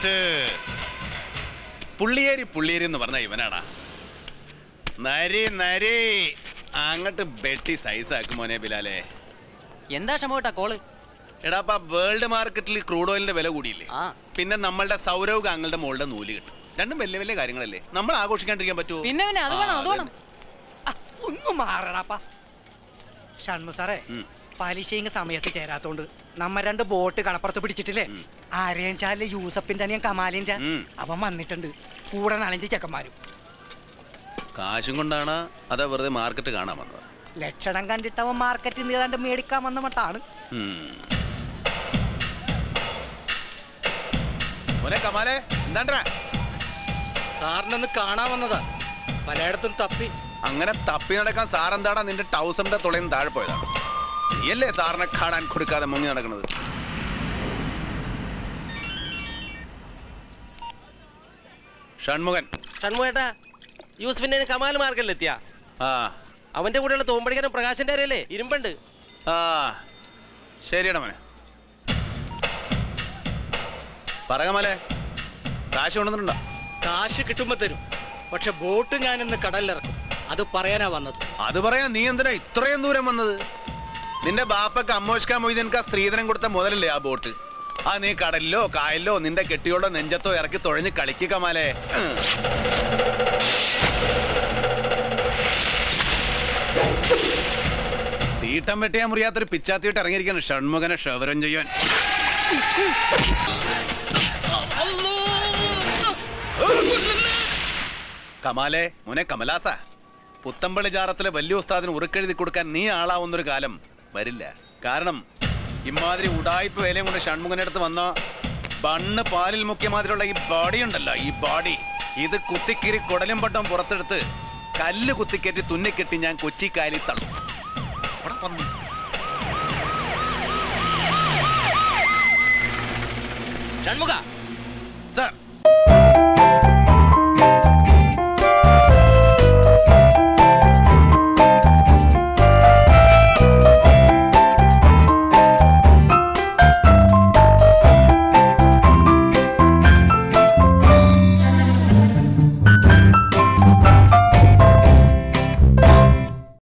Best. പുള്ളിയേരി പുള്ളിയേരി എന്ന് പറഞ്ഞ ഇവനാടാ. നരി നരി അങ്ങോട്ട് ബെട്ടി സൈസ് ആക്കും മോനെ ബിലാലെ. എന്താ ക്ഷമോട്ടാ കോള്? എടാ വേൾഡ് മാർക്കറ്റിൽ ക്രൂഡ് ഓയിലിന്റെ വില കൂടിയില്ലേ? പിന്നെ നമ്മളുടെ സൗരവ് ഗാങ്ങളുടെ മുകളുടെ നൂല് കിട്ടും. രണ്ടും വലിയ വലിയ കാര്യങ്ങളല്ലേ, നമ്മൾ ആഘോഷിക്കാണ്ടിരിക്കാൻ പറ്റുമോ? പിന്നെ ഒന്നും മാറടാപ്പാ. ഷൺമു സാറേ, പലിശയും സമയത്ത് ചേരാത്തോണ്ട് നമ്മ 2 ബോട്ട് കടപ്പുറത്ത് പിടിച്ചിട്ടില്ലേ? ആരേഞ്ചാല് യൂസഫിന്റെ അനിയൻ കമാലിന്റെ അവൻ വന്നിട്ടുണ്ട്, കൂടെ 4-5 ചെക്കന്മാരും. കാശും കൊണ്ടാണ് അതാ വെറുതെ മാർക്കറ്റ് കാണാൻ വന്നത്? ലക്ഷണം കണ്ടിട്ട് അവൻ മാർക്കറ്റിൽ നിന്ന് ഏതാണ്ട് മേടിക്കാൻ വന്ന മട്ടാണ്. കമാലെ എന്താണ്ടാ? സാറിനൊന്ന് കാണാൻ വന്നതാ, പലയിടത്തും തപ്പി. അങ്ങനെ തപ്പി നടക്കാൻ സാറെന്താടാ നിന്റെ ടൗസറിന്റെ തുളയും താഴെ പോയതാണ്? നീയല്ലേ സാറിനെ കാണാൻ കൊടുക്കാതെ മുങ്ങി നടക്കുന്നത്? ഷൺമുഖൻ. ഷൺമുഖേട്ടാ, യൂസഫിന്റെ കമാൽ മാർക്കറ്റിലെത്തിയാ? അവന്റെ കൂടെയുള്ള തോമ്പടിക്കാരൻ പ്രകാശന്റെ അറിയല്ലേ, ഇരുമ്പുണ്ട്. ശരിയടാ മോനെ. പറ കമാലെ, കാശ് കൊണ്ടുവന്നിട്ടുണ്ടോ? കാശ് കിട്ടുമ്പോ തരും, പക്ഷെ ബോട്ട് ഞാനിന്ന് കടലിലിറക്കും. അത് പറയാനാ വന്നത്. അത് പറയാൻ നീ എന്തിനാ ഇത്രയും ദൂരം വന്നത്? നിന്റെ ബാപ്പക്ക് അമ്മോഷ്ക മൊയ്തീൻക സ്ത്രീധനം കൊടുത്ത മുതലല്ലേ ആ ബോട്ട്? ആ നീ കടലിലോ കായലിലോ നിന്റെ കെട്ടിയോടെ നെഞ്ചത്തോ ഇറക്കി തുഴഞ്ഞ് കളിക്കുക കമാലെ. തീട്ടം വെട്ടിയാ മുറിയാത്തൊരു പിച്ചാത്തിയിട്ട് ഇറങ്ങിയിരിക്കാണ് ഷൺമുഖനെ ക്ഷവരം ചെയ്യാൻ. കമാലെ മോനെ കമലാസ, പുത്തമ്പള്ളി ജാറത്തിലെ വലിയ ഉസ്താദിന് ഉറുക്കെഴുതി കൊടുക്കാൻ നീ ആളാവുന്നൊരു കാലം വരില്ല. കാരണം ഇമാതിരി ഉടായ്പ വേലയും കൊണ്ട് ഷൺമുഖനടുത്ത് വന്ന ബണ്ണ് പാലിൽ മുക്കിയ മാതിരിയുള്ള ഈ ബോഡി ഉണ്ടല്ലോ, ഈ ബോഡി ഇത് കുത്തിക്കീറി കുടലും പട്ടം പുറത്തെടുത്ത് കല്ല് കുത്തിക്കയറ്റി തുന്നിക്കെട്ടി ഞാൻ കൊച്ചി കായലിൽ തള്ളും. ഷൺമുഖ